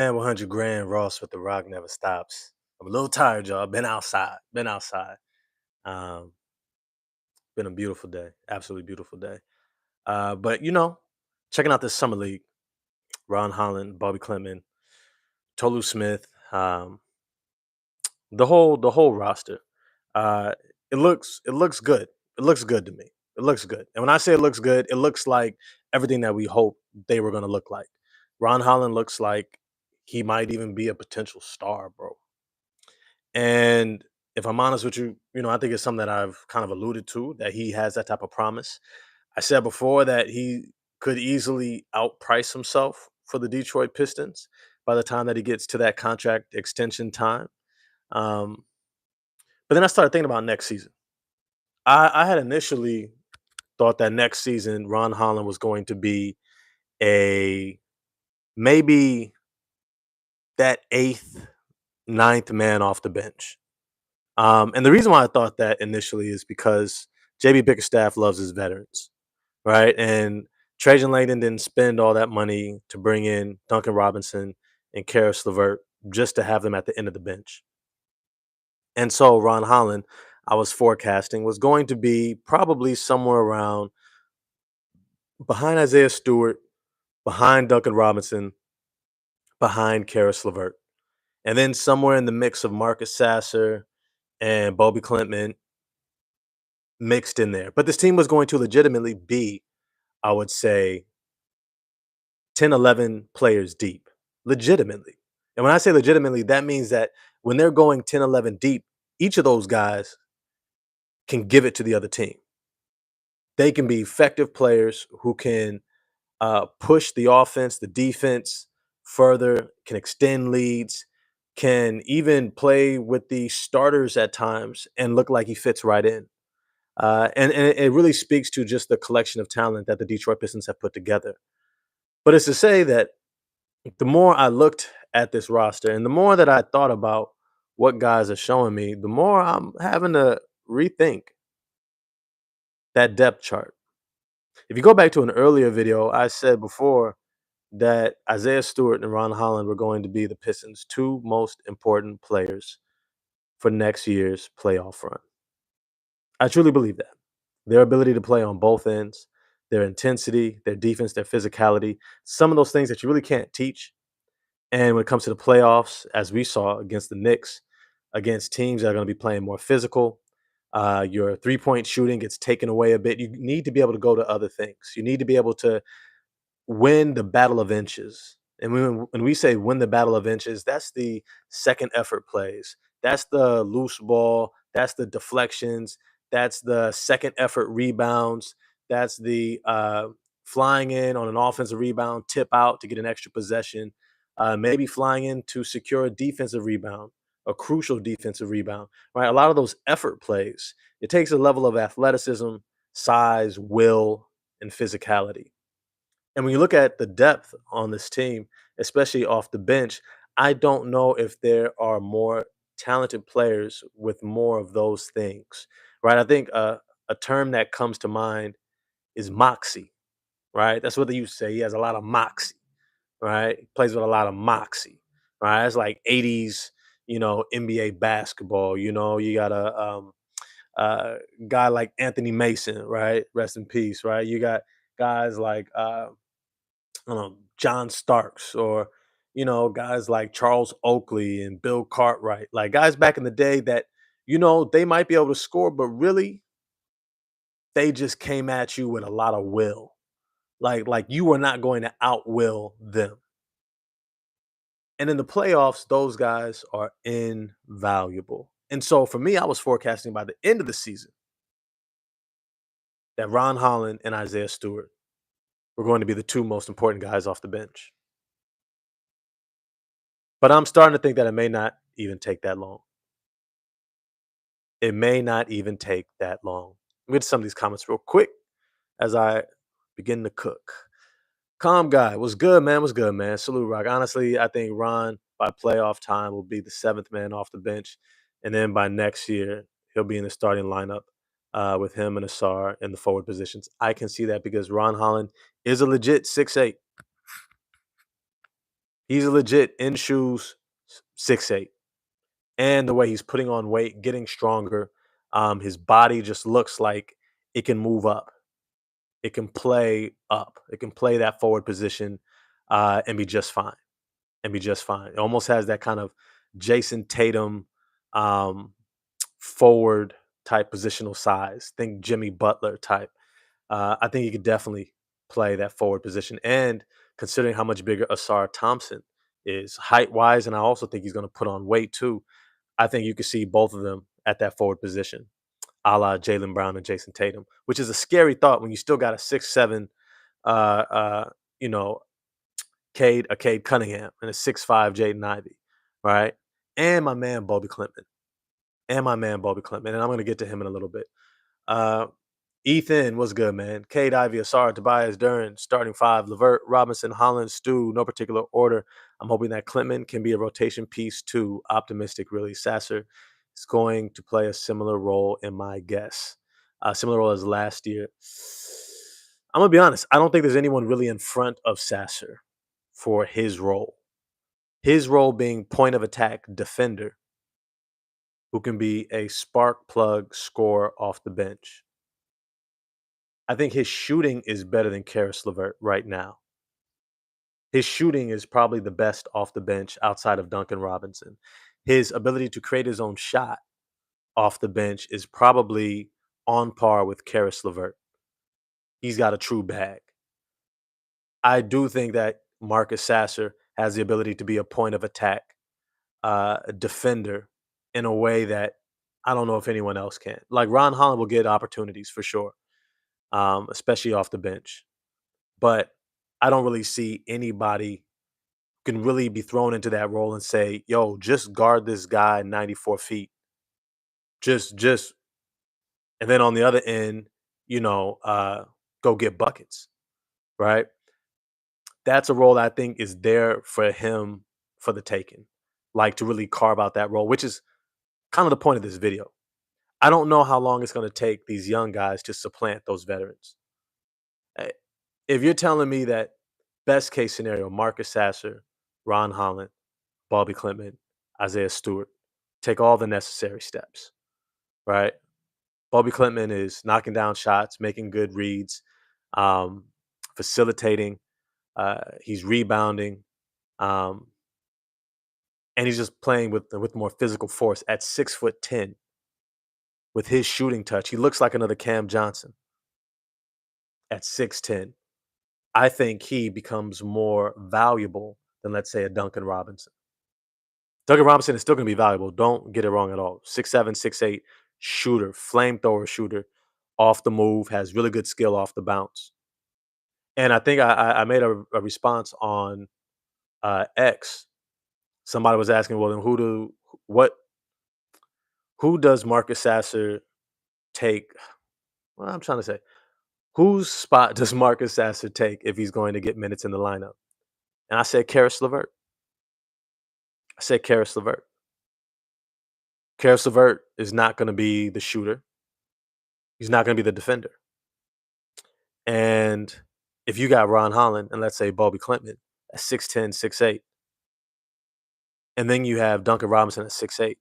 And 100 grand Ross with the rock never stops. I'm a little tired, y'all. Been outside. Been outside. Um, been a beautiful day. Absolutely beautiful day. But checking out this summer league, Ron Holland, Bobby Clement, Tolu Smith, the whole roster. Uh, it looks good. It looks good to me. It looks good. And when I say it looks good, it looks like everything that we hope they were gonna look like. Ron Holland looks like he might even be a potential star, bro. And if I'm honest with you, I think it's something that I've kind of alluded to that he has that type of promise. I said before that he could easily outprice himself for the Detroit Pistons by the time that he gets to that contract extension time. Um, but then I started thinking about next season. I had initially thought that next season Ron Holland was going to be a maybe that eighth, ninth man off the bench. And the reason why I thought that initially is because JB Bickerstaff loves his veterans, right? And Trajan Langdon didn't spend all that money to bring in Duncan Robinson and Karis LeVert just to have them at the end of the bench. And so Ron Holland, I was forecasting, was going to be probably somewhere around behind Isaiah Stewart, behind Duncan Robinson, behind Karis LeVert. And then somewhere in the mix of Marcus Sasser and Bobby Clement mixed in there. But this team was going to legitimately be, I would say, 10, 11 players deep, legitimately. And when I say legitimately, that means that when they're going 10, 11 deep, each of those guys can give it to the other team. They can be effective players who can push the offense, the defense further, can extend leads, can even play with the starters at times and look like he fits right in. And it really speaks to just the collection of talent that the Detroit Pistons have put together. But it's to say that the more I looked at this roster and the more that I thought about what guys are showing me, the more I'm having to rethink that depth chart. If you go back to an earlier video, I said before that Isaiah Stewart and Ron Holland were going to be the Pistons' two most important players for next year's playoff run. I truly believe that. Their ability to play on both ends, their intensity, their defense, their physicality, some of those things that you really can't teach. And when it comes to the playoffs, as we saw against the Knicks, against teams that are going to be playing more physical, your 3-point shooting gets taken away a bit. You need to be able to go to other things. You need to be able to win the battle of inches. And when we say win the battle of inches, that's the second effort plays. That's the loose ball. That's the deflections. That's the second effort rebounds. That's the flying in on an offensive rebound, tip out to get an extra possession. Maybe flying in to secure a defensive rebound, a crucial defensive rebound, right? A lot of those effort plays, it takes a level of athleticism, size, will, and physicality. And when you look at the depth on this team, especially off the bench, I don't know if there are more talented players with more of those things, right? I think a term that comes to mind is moxie, right? That's what they used to say. He has a lot of moxie, right? He plays with a lot of moxie, right? It's like 80s, NBA basketball. You got a guy like Anthony Mason, right? Rest in peace, right? You got guys like John Starks or guys like Charles Oakley and Bill Cartwright, like guys back in the day that they might be able to score, but really they just came at you with a lot of will. Like you were not going to outwill them. And in the playoffs, those guys are invaluable. And so for me, I was forecasting by the end of the season that Ron Holland and Isaiah Stewart were going to be the two most important guys off the bench. But I'm starting to think that it may not even take that long. It may not even take that long. Let me get to some of these comments real quick as I begin to cook. Calm guy, was good, man. Was good, man. Salute, Rock. Honestly, I think Ron by playoff time will be the seventh man off the bench, and then by next year he'll be in the starting lineup with him and Asar in the forward positions. I can see that because Ron Holland is a legit 6'8". He's a legit in shoes 6'8", and the way he's putting on weight, getting stronger, his body just looks like it can move up. It can play up. It can play that forward position and be just fine. And be just fine. It almost has that kind of Jason Tatum um, forward type positional size. Think Jimmy Butler type. I think he could definitely play that forward position. And considering how much bigger Asar Thompson is height wise, and I also think he's going to put on weight too. I think you could see both of them at that forward position, a la Jalen Brown and Jason Tatum, which is a scary thought when you still got a 6'7", uh, uh, you know, Cade Cunningham and a 6'5" Jaden Ivey, right? And my man Bobby Clinton, and I'm gonna get to him in a little bit. Uh, Ethan was good, man. Cade Ivey, Asar, Tobias, Duran, starting five, Levert, Robinson, Holland, Stu, no particular order. I'm hoping that Klintman can be a rotation piece too. Optimistic, really. Sasser is going to play a similar role in my guess. Similar role as last year. I'm gonna be honest. I don't think there's anyone really in front of Sasser for his role. His role being point of attack defender who can be a spark plug scorer off the bench. I think his shooting is better than Karis LeVert right now. His shooting is probably the best off the bench outside of Duncan Robinson. His ability to create his own shot off the bench is probably on par with Karis LeVert. He's got a true bag. I do think that Marcus Sasser has the ability to be a point of attack defender in a way that I don't know if anyone else can. Like Ron Holland will get opportunities for sure, especially off the bench. But I don't really see anybody who can really be thrown into that role and say, "Yo, just guard this guy 94 feet." Just, and then on the other end, you know, go get buckets, right? That's a role I think is there for him for the taking, like to really carve out that role, which is kind of the point of this video. I don't know how long it's going to take these young guys to supplant those veterans. Eh, If you're telling me that best case scenario, Marcus Sasser, Ron Holland, Bobby Clinton, Isaiah Stewart, take all the necessary steps, right? Bobby Clinton is knocking down shots, making good reads, um, facilitating. He's rebounding, um, and he's just playing with more physical force at 6'10" with his shooting touch. He looks like another Cam Johnson at 6'10". I think he becomes more valuable than, let's say, a Duncan Robinson. Duncan Robinson is still going to be valuable. Don't get it wrong at all. 6'7", 6'8", shooter, flamethrower shooter, off the move, has really good skill off the bounce. And I think I made a response on X. Somebody was asking, well, then what who does Marcus Sasser take? Well, I'm trying to say, whose spot does Marcus Sasser take if he's going to get minutes in the lineup? And I said Karis LeVert. I said Karis LeVert. Karis LeVert is not going to be the shooter. He's not going to be the defender. And if you got Ron Holland and let's say Bobby Clinton at 6'10", 6'8", and then you have Duncan Robinson at 6'8",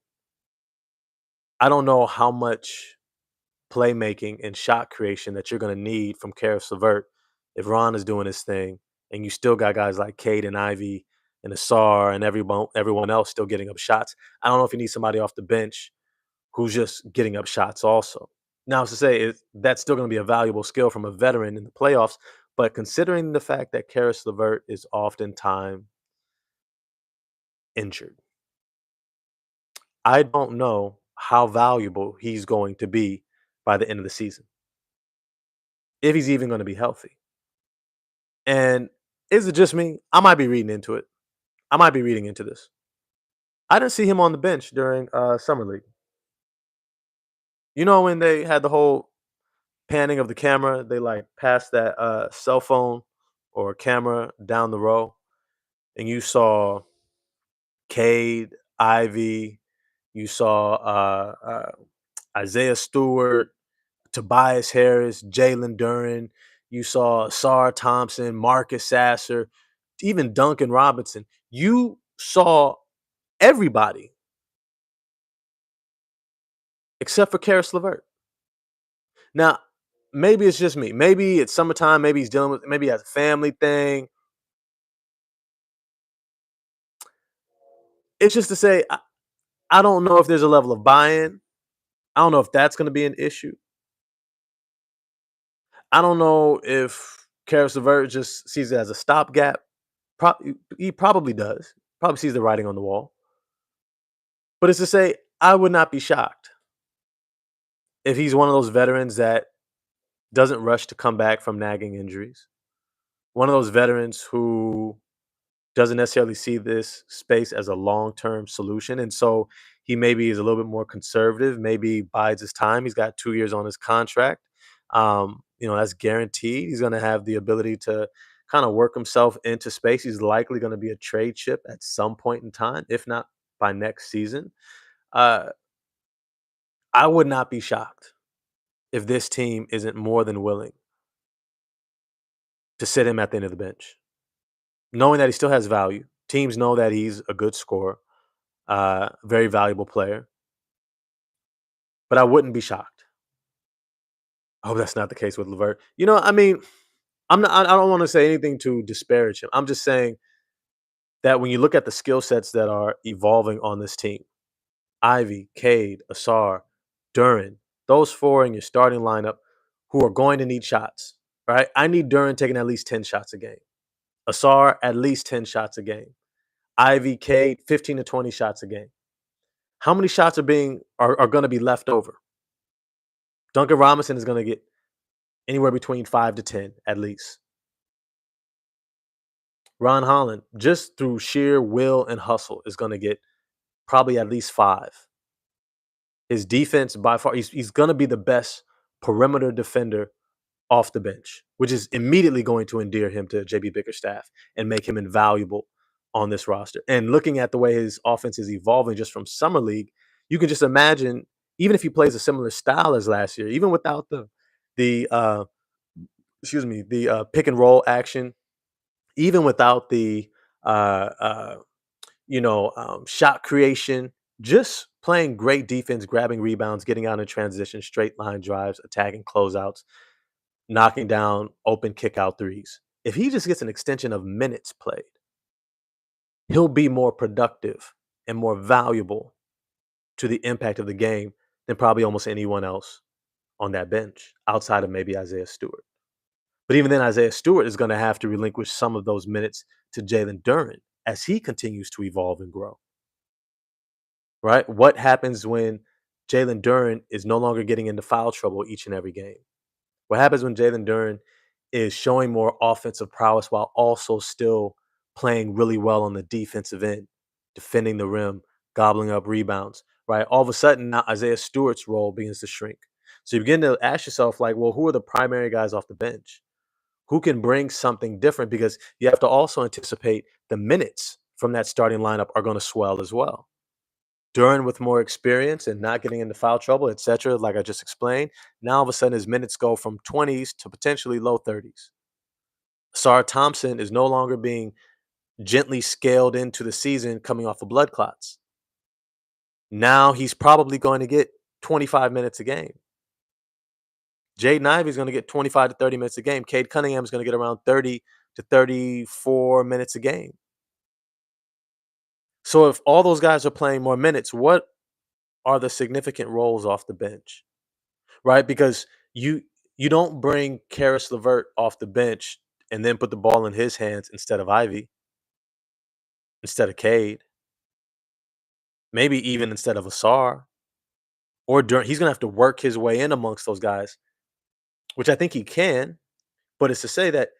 I don't know how much playmaking and shot creation that you're going to need from Karis LeVert if Ron is doing his thing, and you still got guys like Cade and Ivy and Asar and everyone else still getting up shots. I don't know if you need somebody off the bench who's just getting up shots also. Now, to say that's still going to be a valuable skill from a veteran in the playoffs, but considering the fact that Karis LeVert is oftentimes injured, I don't know how valuable he's going to be by the end of the season, if he's even going to be healthy. And is it just me? I might be reading into it. I might be reading into this. I didn't see him on the bench during summer league. You know when they had the whole panning of the camera, they like passed that cell phone or camera down the row, and you saw Cade, Ivy, you saw Isaiah Stewart, Tobias Harris, Jalen Duran. You saw Sar Thompson, Marcus Sasser, even Duncan Robinson. You saw everybody except for Karis LeVert. Now, maybe it's just me. Maybe it's summertime. Maybe he's dealing with. Maybe he has a family thing. It's just to say, I don't know if there's a level of buy-in. I don't know if that's going to be an issue. I don't know if Karis LeVert just sees it as a stopgap. He probably does. Probably sees the writing on the wall. But it's to say, I would not be shocked if he's one of those veterans that doesn't rush to come back from nagging injuries. One of those veterans who doesn't necessarily see this space as a long-term solution. And so he maybe is a little bit more conservative, maybe bides his time. He's got 2 years on his contract. That's guaranteed. He's going to have the ability to kind of work himself into space. He's likely going to be a trade chip at some point in time, if not by next season. Uh, I would not be shocked if this team isn't more than willing to sit him at the end of the bench, knowing that he still has value. Teams know that he's a good scorer, very valuable player, but I wouldn't be shocked. I hope that's not the case with LeVert. I mean, I'm not. I don't want to say anything to disparage him. I'm just saying that when you look at the skill sets that are evolving on this team, Ivy, Cade, Asar, Duran, those four in your starting lineup who are going to need shots, right? I need Duran taking at least 10 shots a game. Asar, at least 10 shots a game. Ivy, Cade, 15 to 20 shots a game. How many shots are going to be left over? Duncan Robinson is going to get anywhere between 5 to 10 at least. Ron Holland, just through sheer will and hustle, is going to get probably at least 5. His defense, by far, he's going to be the best perimeter defender off the bench, which is immediately going to endear him to JB Bickerstaff and make him invaluable on this roster. And looking at the way his offense is evolving just from summer league, you can just imagine, even if he plays a similar style as last year, even without the pick and roll action, even without the uh, uh, shot creation, just playing great defense, grabbing rebounds, getting out in transition, straight line drives, attacking closeouts, knocking down open kick out threes. If he just gets an extension of minutes played, he'll be more productive and more valuable to the impact of the game than probably almost anyone else on that bench outside of maybe Isaiah Stewart. But even then, Isaiah Stewart is going to have to relinquish some of those minutes to Jalen Duren as he continues to evolve and grow. Right? What happens when Jalen Duren is no longer getting into foul trouble each and every game? What happens when Jalen Duren is showing more offensive prowess while also still playing really well on the defensive end, defending the rim, gobbling up rebounds, right? All of a sudden, now Isaiah Stewart's role begins to shrink. So you begin to ask yourself, like, well, who are the primary guys off the bench? Who can bring something different? Because you have to also anticipate the minutes from that starting lineup are going to swell as well. Duran with more experience and not getting into foul trouble, etc., like I just explained, now all of a sudden his minutes go from 20s to potentially low 30s. Sarah Thompson is no longer being gently scaled into the season coming off of blood clots. Now he's probably going to get 25 minutes a game. Jaden Ivey is going to get 25 to 30 minutes a game. Cade Cunningham is going to get around 30 to 34 minutes a game. So if all those guys are playing more minutes, what are the significant roles off the bench? Right? Because you don't bring Karis LeVert off the bench and then put the ball in his hands instead of Ivy, instead of Cade, maybe even instead of Asar. Or he's gonna have to work his way in amongst those guys, which I think he can, but it's to say that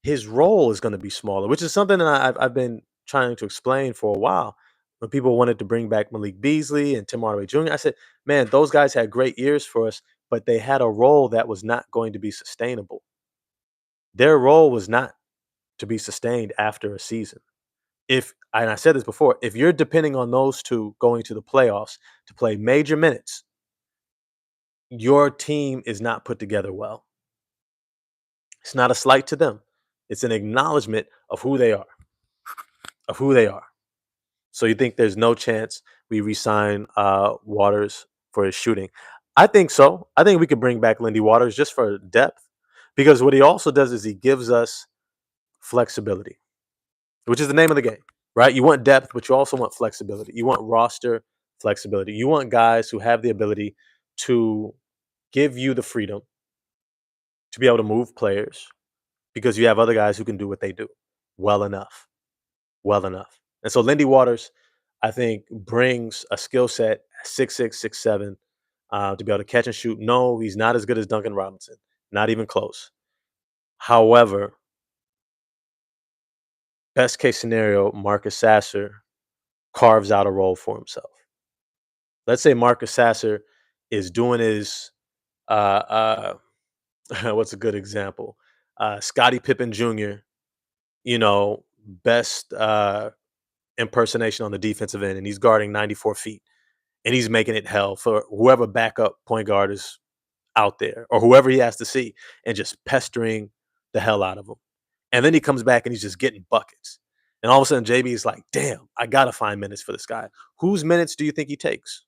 his role is going to be smaller, which is something that I've been trying to explain for a while. When people wanted to bring back Malik Beasley and Tim Hardaway Jr., I said, man, those guys had great years for us, but they had a role that was not going to be sustainable. Their role was not to be sustained after a season. And I said this before, if you're depending on those two going to the playoffs to play major minutes, your team is not put together well. It's not a slight to them. It's an acknowledgement of who they are. of who they are. So you think there's no chance we resign Waters for his shooting? I think so. I think we could bring back Lindy Waters just for depth, because what he also does is he gives us flexibility, which is the name of the game, right? You want depth, but you also want flexibility. You want roster flexibility. You want guys who have the ability to give you the freedom to be able to move players, because you have other guys who can do what they do well enough, well enough. And so Lindy Waters, I think, brings a skill set, 6'6", 6'7", to be able to catch and shoot. No, he's not as good as Duncan Robinson, not even close. However, best case scenario, Marcus Sasser carves out a role for himself. Let's say Marcus Sasser is doing his uh, what's a good example? Scottie Pippen Jr., best impersonation on the defensive end, and he's guarding 94 feet, and he's making it hell for whoever backup point guard is out there, or whoever he has to see, and just pestering the hell out of him. And then he comes back and he's just getting buckets. And all of a sudden, JB is like, damn, I got to find minutes for this guy. Whose minutes do you think he takes?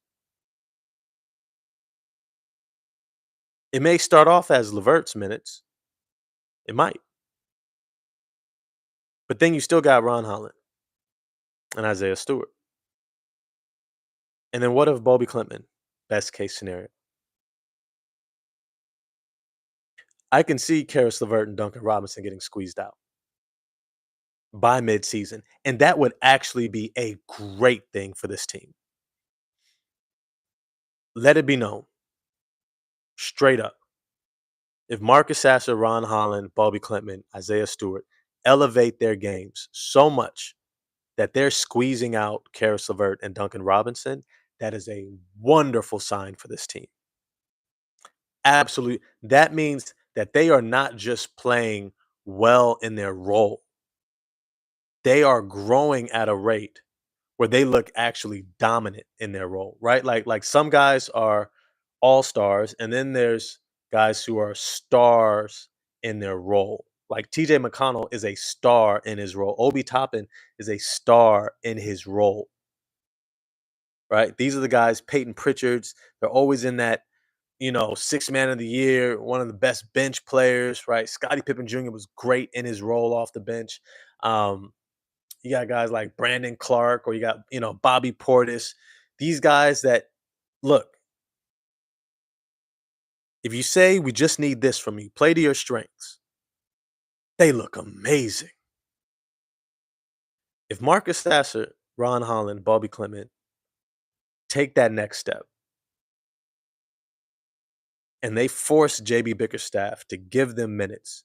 It may start off as Levert's minutes. It might. But then you still got Ron Holland and Isaiah Stewart. And then what if Bobby Klintman? Best case scenario. I can see Karis LeVert and Duncan Robinson getting squeezed out by midseason. And that would actually be a great thing for this team. Let it be known, straight up, if Marcus Sasser, Ron Holland, Bobby Klintman, Isaiah Stewart elevate their games so much that they're squeezing out Karis LeVert and Duncan Robinson, that is a wonderful sign for this team. Absolutely. That means that they are not just playing well in their role. They are growing at a rate where they look actually dominant in their role, right? Like some guys are all-stars, and then there's guys who are stars in their role. Like TJ McConnell is a star in his role. Obi Toppin is a star in his role, right? These are the guys, Peyton Pritchard's, they're always in that, six man of the year, one of the best bench players, right? Scottie Pippen Jr. was great in his role off the bench. Um, you got guys like Brandon Clark, or you got, Bobby Portis. These guys that, look, if you say we just need this from you, play to your strengths, they look amazing. If Marcus Sasser, Ron Holland, Bobby Clement take that next step and they force JB Bickerstaff to give them minutes,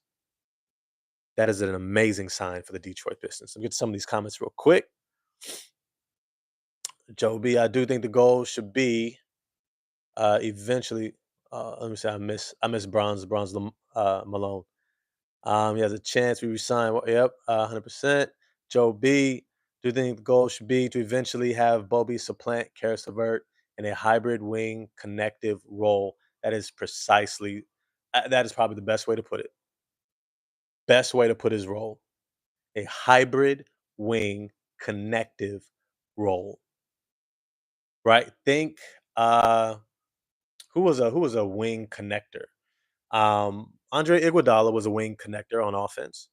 that is an amazing sign for the Detroit Pistons. Let me get to some of these comments real quick. Joe B, I do think the goal should be eventually. Let me say I miss Bronze Malone. He has a chance we resign. Yep, 100%. Joe B, do you think the goal should be to eventually have Bobby supplant Karis LeVert in a hybrid wing connective role? That is precisely, that is probably the best way to put it. Best way to put his role. A hybrid wing connective role. Right? Think who was a wing connector? Andre Iguodala was a wing connector on offense.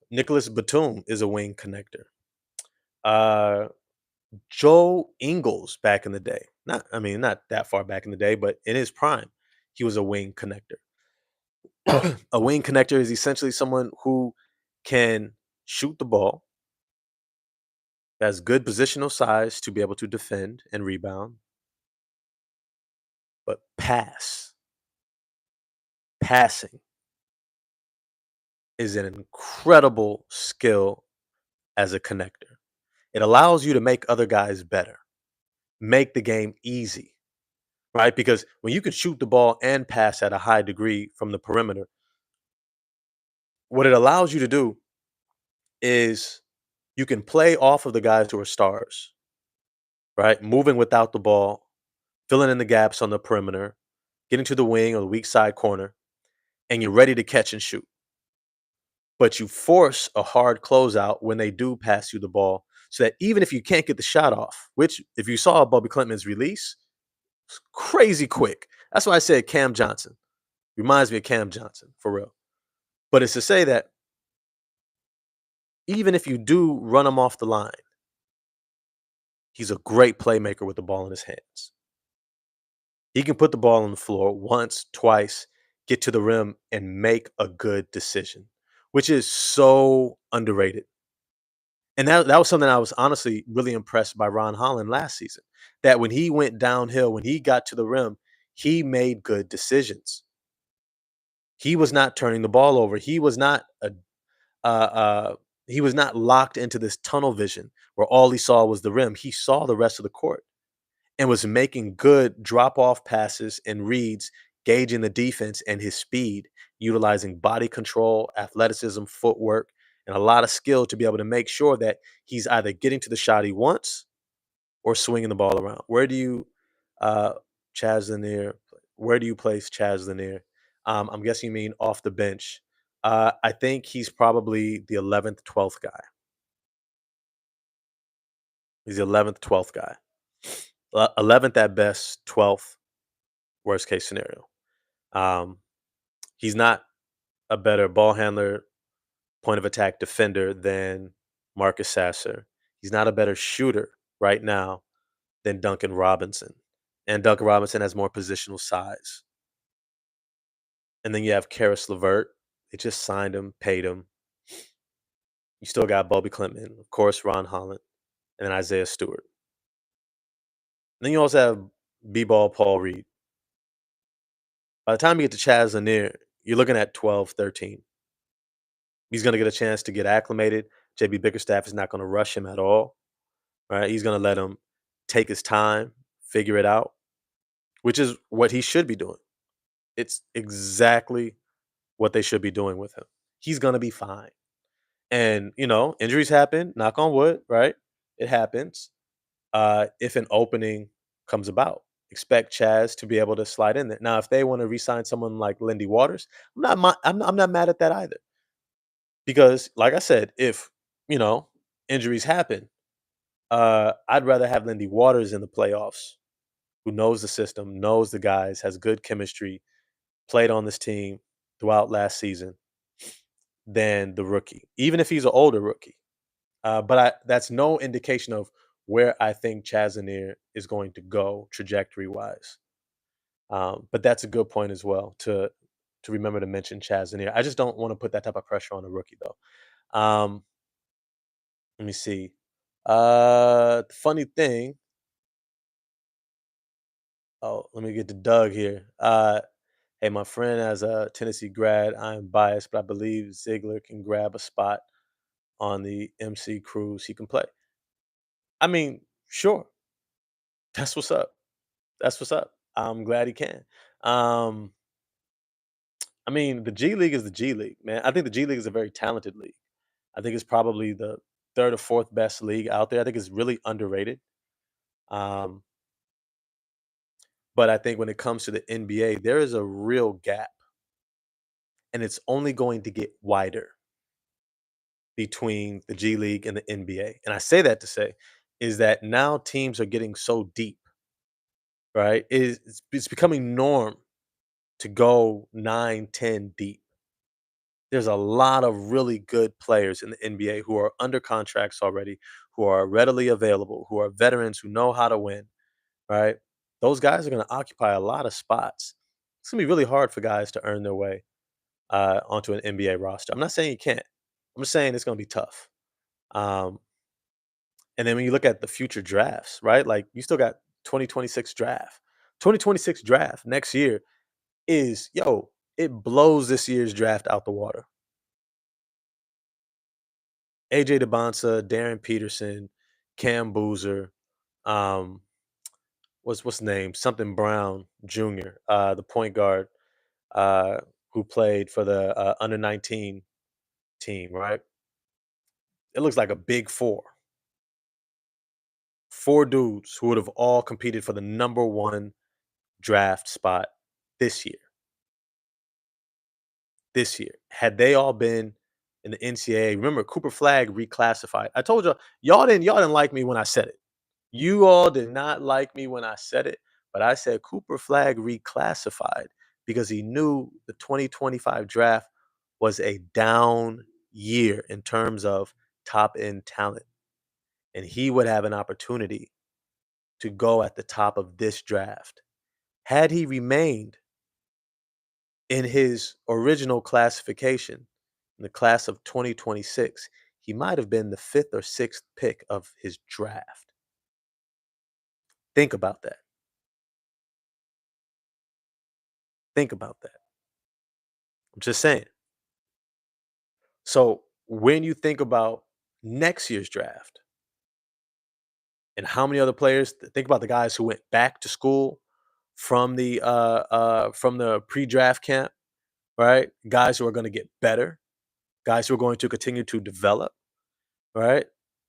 Nicholas Batum is a wing connector. Uh, Joe Ingles back in the day. Not that far back in the day, but in his prime, he was a wing connector. A wing connector is essentially someone who can shoot the ball, has good positional size to be able to defend and rebound, but passing is an incredible skill as a connector. It allows you to make other guys better, make the game easy, right? Because when you can shoot the ball and pass at a high degree from the perimeter, what it allows you to do is you can play off of the guys who are stars, right? Moving without the ball, filling in the gaps on the perimeter, getting to the wing or the weak side corner, and you're ready to catch and shoot. but you force a hard closeout when they do pass you the ball so that even if you can't get the shot off, which if you saw Bobby Clinton's release, it's crazy quick. That's why I said Cam Johnson. Reminds me of Cam Johnson, for real. But it's to say that even if you do run him off the line, he's a great playmaker with the ball in his hands. He can put the ball on the floor once, twice, get to the rim, and make a good decision, which is so underrated. And that was something I was honestly really impressed by Ron Holland last season. That when he went downhill, when he got to the rim, he made good decisions. He was not turning the ball over. Uh, uh, he was not locked into this tunnel vision where all he saw was the rim. He saw the rest of the court and was making good drop off passes and reads, gauging the defense and his speed, utilizing body control, athleticism, footwork, and a lot of skill to be able to make sure that he's either getting to the shot he wants or swinging the ball around. Uh, Chaz Lanier, where do you place Chaz Lanier? I'm guessing you mean off the bench. I think he's probably the 11th, 12th guy. He's the 11th, 12th guy. 11th at best, 12th worst case scenario. Um, he's not a better ball handler, point of attack defender than Marcus Sasser. He's not a better shooter right now than Duncan Robinson. And Duncan Robinson has more positional size. And then you have Karis LeVert. They just signed him, paid him. You still got Bobby Clinton, of course, Ron Holland, and then Isaiah Stewart. And then you also have B-ball Paul Reed. By the time you get to Chaz Lanier, you're looking at 12, 13. He's going to get a chance to get acclimated. JB Bickerstaff is not going to rush him at all, right? He's going to let him take his time, figure it out, which is what he should be doing. It's exactly what they should be doing with him. He's going to be fine. And, injuries happen, knock on wood, right? It happens. If an opening comes about, expect Chaz to be able to slide in there. Now, if they want to re-sign someone like Lindy Waters, I'm not mad at that either. Because, like I said, if you know injuries happen, I'd rather have Lindy Waters in the playoffs, who knows the system, knows the guys, has good chemistry, played on this team throughout last season, than the rookie, even if he's an older rookie. That's no indication of where I think Chazanier is going to go trajectory wise. But that's a good point as well to remember to mention Chazanier. I just don't want to put that type of pressure on a rookie though. Let me see. The funny thing. Oh, let me get to Doug here. Hey, my friend, as a Tennessee grad, I'm biased, but I believe Ziegler can grab a spot on the MC cruise. He can play. I mean, sure. That's what's up. That's what's up. I'm glad he can. Um, I mean, the G League is the G League, man. I think the G League is a very talented league. I think it's probably the third or fourth best league out there. I think it's really underrated. Um, but I think when it comes to the NBA, there is a real gap, and it's only going to get wider between the G League and the NBA. And I say that to say is that now teams are getting so deep, right? It's becoming norm to go 9, 10 deep. There's a lot of really good players in the NBA who are under contracts already, who are readily available, who are veterans who know how to win, right? Those guys are going to occupy a lot of spots. It's going to be really hard for guys to earn their way onto an NBA roster. I'm not saying you can't. I'm just saying it's going to be tough. Um, and then when you look at the future drafts, right? Like you still got 2026 draft. 2026 draft next year it blows this year's draft out the water. AJ DeBonsa, Darren Peterson, Cam Boozer, um, what's the name? Something Brown Jr., the point guard uh, who played for the under 19 team, right? It looks like a big four. Four dudes who would have all competed for the number one draft spot this year. This year. Had they all been in the NCAA. Remember, Cooper Flag reclassified. I told y'all didn't like me when I said it. You all did not like me when I said it, but I said Cooper Flag reclassified because he knew the 2025 draft was a down year in terms of top end talent, and he would have an opportunity to go at the top of this draft. Had he remained in his original classification in the class of 2026, he might have been the fifth or sixth pick of his draft. Think about that. Think about that. I'm just saying. So when you think about next year's draft and how many other players, think about the guys who went back to school from the pre-draft camp, right? Guys who are going to get better, guys who are going to continue to develop, right?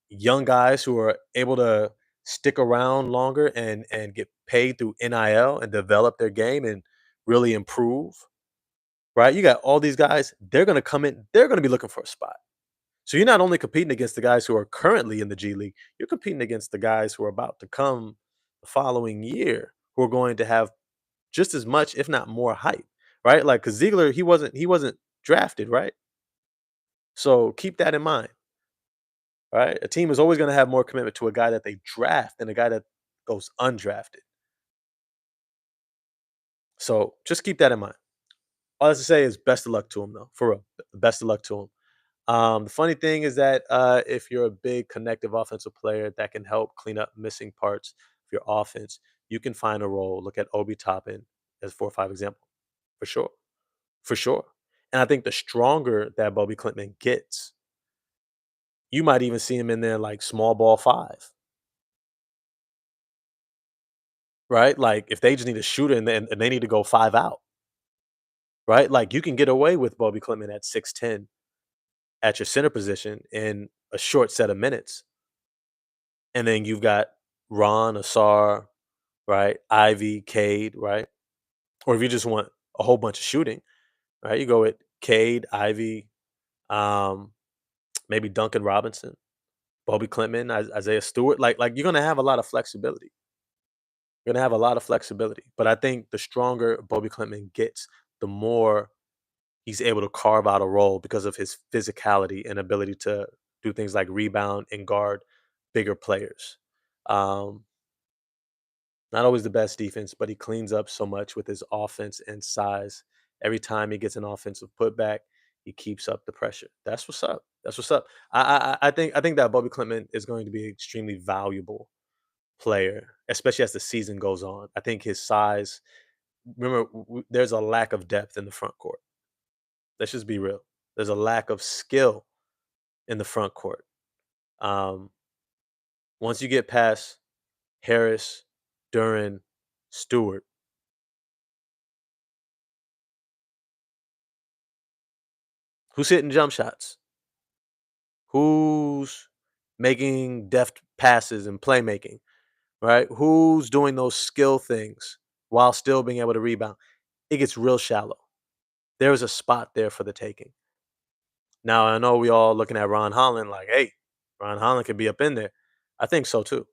Young guys who are able to stick around longer and get paid through NIL and develop their game and really improve, right? You got all these guys, they're going to come in, they're going to be looking for a spot. So you're not only competing against the guys who are currently in the G League, you're competing against the guys who are about to come the following year who are going to have just as much, if not more hype, right? Like cuz Ziegler, he wasn't drafted, right? So keep that in mind, right? A team is always going to have more commitment to a guy that they draft than a guy that goes undrafted. So just keep that in mind. All I have to say is best of luck to him, though. For real, best of luck to him. The funny thing is that if you're a big connective offensive player that can help clean up missing parts of your offense, you can find a role. Look at Obi Toppin as 4 or 5 example, for sure, for sure. And I think the stronger that Bobby Clinton gets, you might even see him in there like small ball five, right? Like if they just need a shooter and they need to go five out, right? Like you can get away with Bobby Clinton at 6'10" at your center position in a short set of minutes. And then you've got Ron, Asar, right? Ivy, Cade, right? Or if you just want a whole bunch of shooting, right? You go with Cade, Ivy, um, maybe Duncan Robinson, Bobby Clinton, Isaiah Stewart. Like you're gonna have a lot of flexibility. You're gonna have a lot of flexibility. But I think the stronger Bobby Clinton gets, the more he's able to carve out a role because of his physicality and ability to do things like rebound and guard bigger players. Um, Not always the best defense, but he cleans up so much with his offense and size. Every time he gets an offensive putback, he keeps up the pressure. That's what's up. That's what's up. I think that Bobby Clement is going to be an extremely valuable player, especially as the season goes on. I think his size. Remember, there's a lack of depth in the front court. Let's just be real. There's a lack of skill in the front court. Um, Once you get past Harris, Duran, Stewart, who's hitting jump shots? Who's making deft passes and playmaking, right? Who's doing those skill things while still being able to rebound? It gets real shallow. There is a spot there for the taking. Now, I know we all looking at Ron Holland like, hey, Ron Holland could be up in there. I think so too.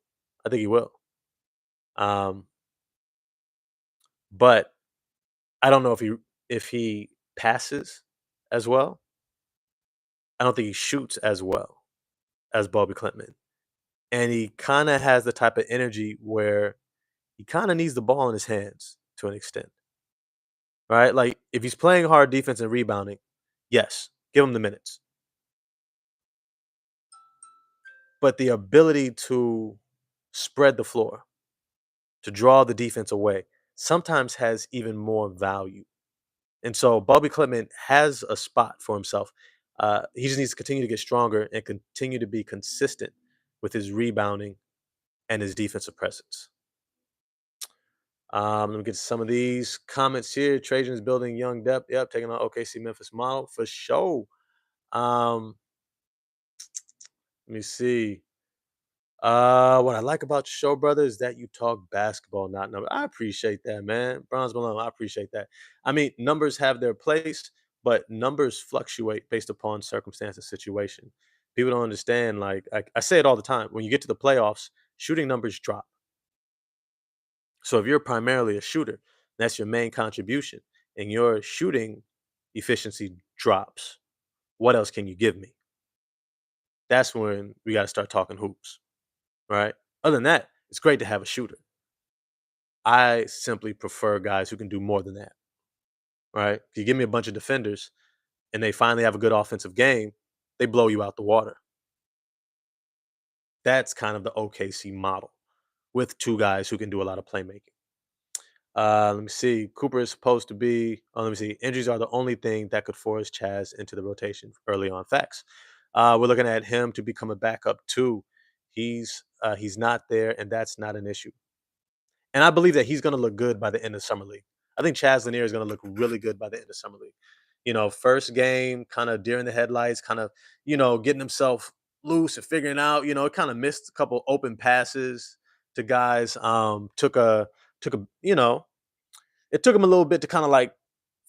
I think he will. Um, but I don't know if he passes as well. I don't think he shoots as well as Bobby Clinton. And he kind of has the type of energy where he kind of needs the ball in his hands to an extent, right? Like if he's playing hard defense and rebounding, yes, give him the minutes. But the ability to spread the floor, to draw the defense away, sometimes has even more value. And so Bobby Clement has a spot for himself. He just needs to continue to get stronger and continue to be consistent with his rebounding and his defensive presence. Let me get to some of these comments here. Trajan's building young depth. Yep, taking on OKC Memphis model for sure. Um, Let me see. What I like about your show, brother, is that you talk basketball, not numbers. I appreciate that, man. Bronze Malone, I appreciate that. I mean, numbers have their place, but numbers fluctuate based upon circumstance and situation. People don't understand. Like I say it all the time. When you get to the playoffs, shooting numbers drop. So if you're primarily a shooter, that's your main contribution, and your shooting efficiency drops. What else can you give me? That's when we got to start talking hoops, right? Other than that, it's great to have a shooter. I simply prefer guys who can do more than that, right? If you give me a bunch of defenders and they finally have a good offensive game, they blow you out the water. That's kind of the OKC model with two guys who can do a lot of playmaking. Let me see. Cooper is supposed to be. Oh, let me see. Injuries are the only thing that could force Chaz into the rotation early on. Facts. We're looking at him to become a backup too. He's not there, and that's not an issue. And I believe that he's going to look good by the end of summer league. I think Chaz Lanier is going to look really good by the end of summer league. First game, kind of during the headlights, kind of getting himself loose and figuring out. It kind of missed a couple open passes to guys. Took a it took him a little bit to kind of like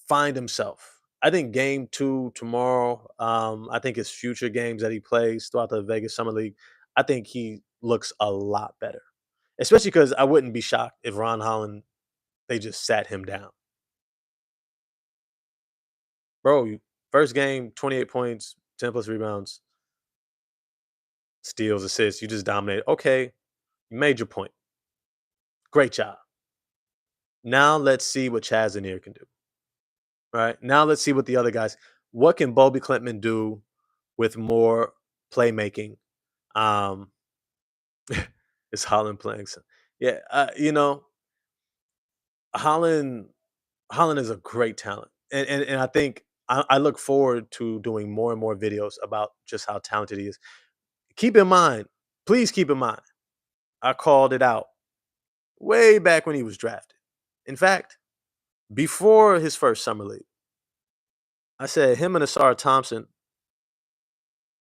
find himself. I think game two tomorrow, I think his future games that he plays throughout the Vegas Summer League, I think he looks a lot better. Especially because I wouldn't be shocked if Ron Holland, they just sat him down. Bro, first game, 28 points, 10 plus rebounds, steals, assists. You just dominated. Okay, you made your point. Great job. Now let's see what Chaz Lanier can do. Right? Now let's see what the other guys. What can Bobby Clintman do with more playmaking? Um, is Holland playing? Yeah, Holland. Holland is a great talent, and I think I look forward to doing more and more videos about just how talented he is. Keep in mind, please keep in mind, I called it out way back when he was drafted. In fact, before his first summer league, I said him and Asar Thompson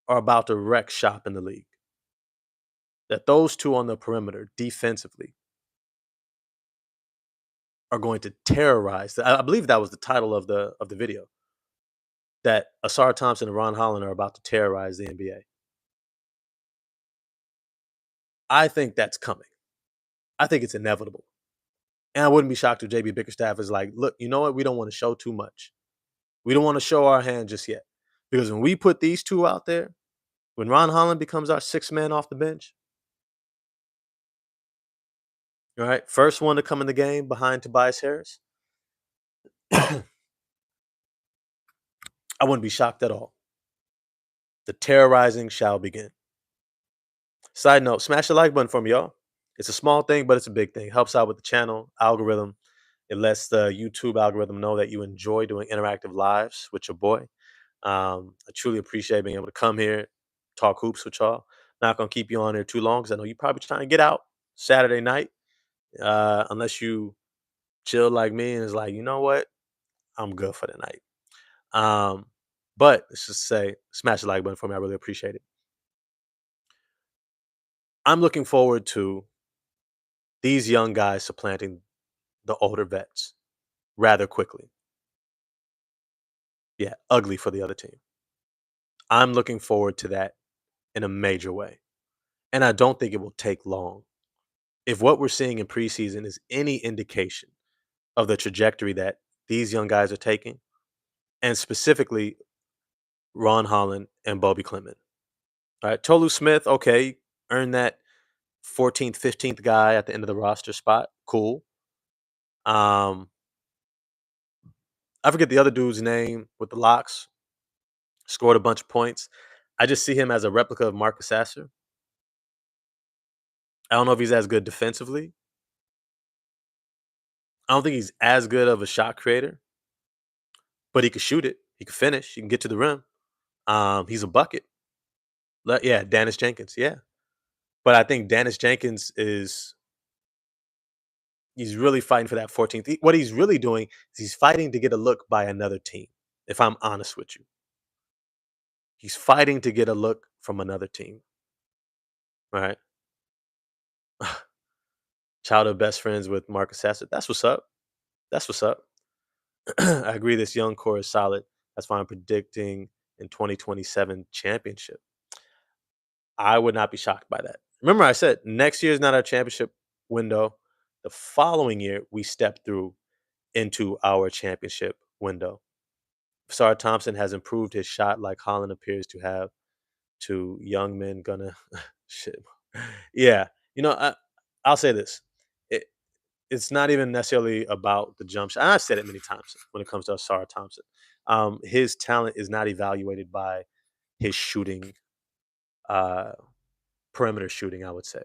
are about to wreck shop in the league. That those two on the perimeter defensively are going to terrorize. I believe that was the title of the video. That Asar Thompson and Ron Holland are about to terrorize the NBA. I think that's coming. I think it's inevitable. And I wouldn't be shocked if JB Bickerstaff is like, look, you know what? We don't want to show too much. We don't want to show our hand just yet. Because when we put these two out there, when Ron Holland becomes our sixth man off the bench, all right, first one to come in the game behind Tobias Harris, I wouldn't be shocked at all. The terrorizing shall begin. Side note, smash the like button for me, y'all. It's a small thing, but it's a big thing. Helps out with the channel algorithm. It lets the YouTube algorithm know that you enjoy doing interactive lives with your boy. I truly appreciate being able to come here, talk hoops with y'all. Not gonna keep you on here too long because I know you're probably trying to get out Saturday night. Unless you chill like me and is like, you know what, I'm good for the night. Um, but let's just say, smash the like button for me. I really appreciate it. I'm looking forward to these young guys supplanting the older vets rather quickly. Yeah, ugly for the other team. I'm looking forward to that in a major way. And I don't think it will take long. If what we're seeing in preseason is any indication of the trajectory that these young guys are taking, and specifically Ron Holland and Bobby Clement. All right, Tolu Smith, okay, earned that 14th, 15th guy at the end of the roster spot. Cool. Um, I forget the other dude's name with the locks. Scored a bunch of points. I just see him as a replica of Marcus Sasser. I don't know if he's as good defensively. I don't think he's as good of a shot creator, but he could shoot it. He could finish. He can get to the rim. He's a bucket. Yeah, Dennis Jenkins. Yeah, but I think Dennis Jenkins he's really fighting for that 14th. What he's really doing is he's fighting to get a look by another team. If I'm honest with you, he's fighting to get a look from another team. Right? Childhood best friends with Marcus Sasser. That's what's up. That's what's up. I agree. This young core is solid. That's why I'm predicting in 2027 championship. I would not be shocked by that. Remember, I said next year is not our championship window. The following year, we step through into our championship window. Sarah Thompson has improved his shot like Holland appears to have. To young men gonna shit. Yeah, you know, I'll say this: it, it's not even necessarily about the jump shot. And I've said it many times when it comes to Sarah Thompson. His talent is not evaluated by his shooting, uh, perimeter shooting. I would say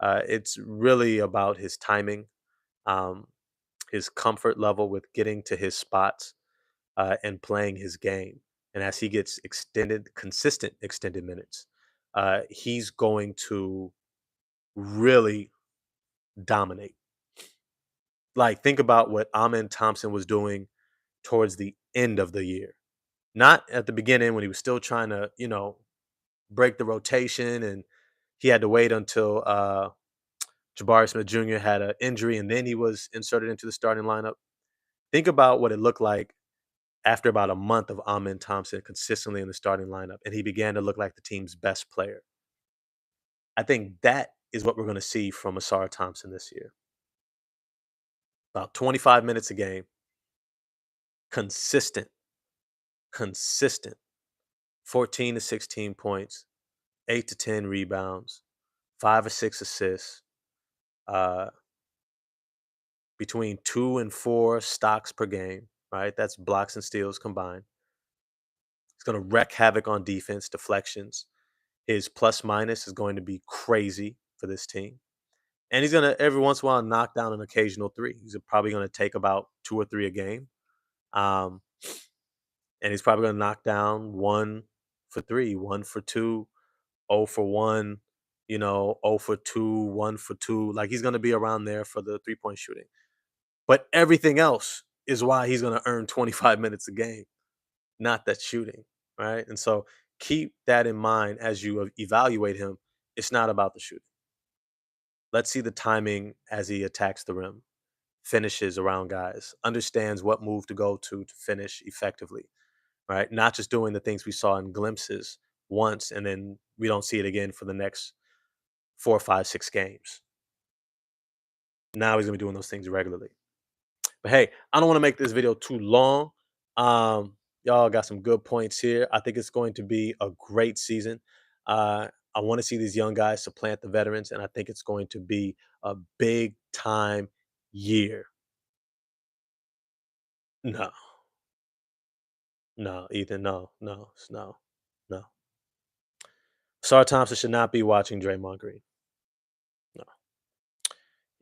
it's really about his timing, um, his comfort level with getting to his spots and playing his game. And as he gets consistent extended minutes, he's going to really dominate. Like, think about what Amin Thompson was doing towards the end of the year, not at the beginning when he was still trying to, break the rotation and he had to wait until Jabari Smith Jr. had an injury and then he was inserted into the starting lineup. Think about what it looked like after about a month of Amin Thompson consistently in the starting lineup, and he began to look like the team's best player. I think that is what we're going to see from Asar Thompson this year. About 25 minutes a game, consistent, consistent, 14 to 16 points, 8 to 10 rebounds, 5 or 6 assists, uh, between 2 and 4 stocks per game, right? That's blocks and steals combined. It's going to wreak havoc on defense, deflections. His plus minus is going to be crazy for this team. And he's gonna every once in a while knock down an occasional three. He's probably gonna take about 2 or 3 a game. Um, and he's probably gonna knock down 1 for 3, 1 for 2, 0 for 1, 0 for 2, 1 for 2. Like he's gonna be around there for the 3-point shooting. But everything else is why he's gonna earn 25 minutes a game, not that shooting. Right. And so keep that in mind as you evaluate him. It's not about the shooting. Let's see the timing as he attacks the rim, finishes around guys, understands what move to go to finish effectively, right? Not just doing the things we saw in glimpses once and then we don't see it again for the next 4, 5, 6 games. Now he's gonna be doing those things regularly. But hey, I don't want to make this video too long. Y'all got some good points here. I think it's going to be a great season. I want to see these young guys supplant the veterans, and I think it's going to be a big time year. No, no, Ethan, no, no, no, no. Sar Thompson should not be watching Draymond Green. No,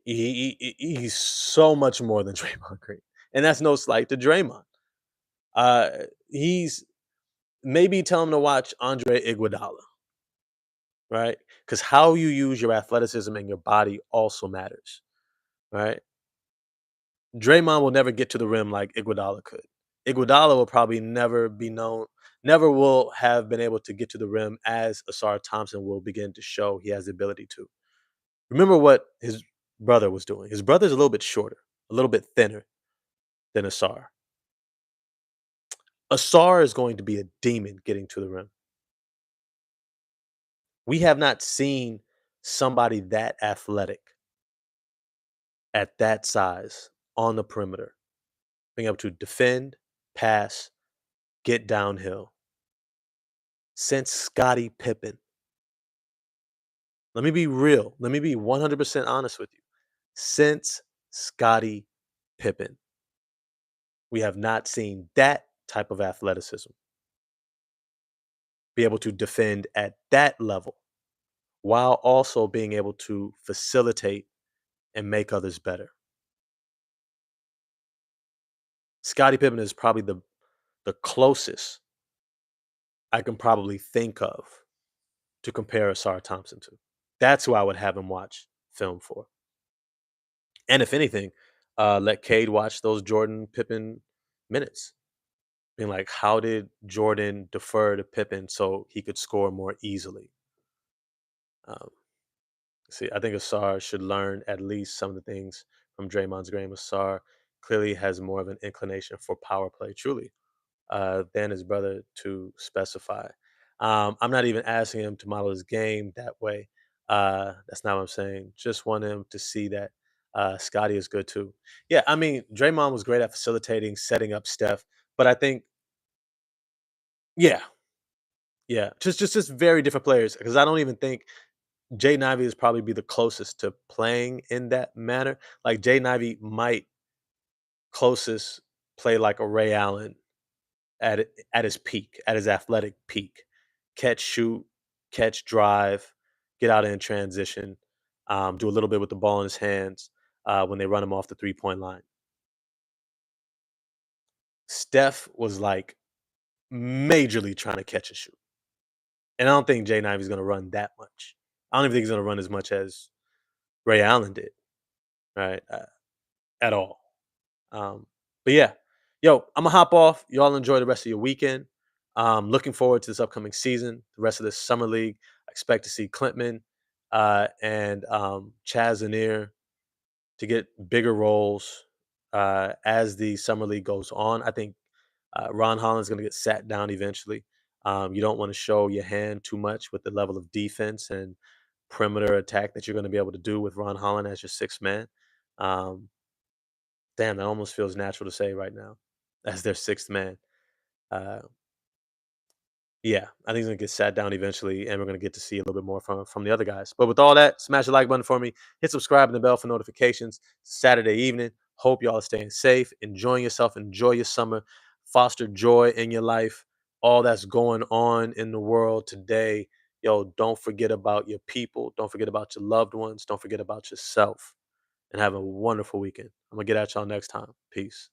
he's so much more than Draymond Green, and that's no slight to Draymond. Uh, he's maybe tell him to watch Andre Iguodala, right? Because how you use your athleticism and your body also matters, right? Draymond will never get to the rim like Iguodala could. Iguodala will probably never be known, never will have been able to get to the rim as Asar Thompson will begin to show he has the ability to. Remember what his brother was doing. His brother's a little bit shorter, a little bit thinner than Asar. Asar is going to be a demon getting to the rim. We have not seen somebody that athletic at that size on the perimeter, being able to defend, pass, get downhill since Scottie Pippen. Let me be real. Let me be 100% honest with you. Since Scottie Pippen, we have not seen that type of athleticism be able to defend at that level while also being able to facilitate and make others better. Scottie Pippen is probably the closest I can probably think of to compare Asar Thompson to. That's who I would have him watch film for. And if anything, let Cade watch those Jordan Pippen minutes. Being like, how did Jordan defer to Pippen so he could score more easily? Um, see, I think Asar should learn at least some of the things from Draymond's game. Asar clearly has more of an inclination for power play, truly. than his brother to specify. I'm not even asking him to model his game that way. That's not what I'm saying. Just want him to see that Scotty is good too. Yeah, I mean, Draymond was great at facilitating, setting up Steph, but I think, yeah, yeah, just very different players. Because I don't even think Jay Ivey is probably be the closest to playing in that manner. Like Jay Ivey might closest play like a Ray Allen at his peak, at his athletic peak. Catch, shoot, catch, drive, get out in transition, do a little bit with the ball in his hands when they run him off the 3-point line. Steph was like majorly trying to catch and shoot, and I don't think Jay Ivey's going to run that much. I don't even think he's going to run as much as Ray Allen did, right? At all. Um, but yeah, yo, I'm gonna hop off. Y'all enjoy the rest of your weekend. Looking forward to this upcoming season, the rest of this summer league. I expect to see Clintman and Chaz Zanir to get bigger roles as the summer league goes on. I think Ron Holland's going to get sat down eventually. You don't want to show your hand too much with the level of defense and perimeter attack that you're going to be able to do with Ron Holland as your sixth man. Um, Damn, that almost feels natural to say right now as their sixth man. Uh, yeah, I think he's gonna get sat down eventually, and we're gonna get to see a little bit more from the other guys. But with all that, smash the like button for me, hit subscribe and the bell for notifications. Saturday evening. Hope y'all are staying safe, enjoying yourself, enjoy your summer, foster joy in your life. All that's going on in the world today, yo, don't forget about your people, don't forget about your loved ones, don't forget about yourself, and have a wonderful weekend. I'm gonna get at y'all next time. Peace.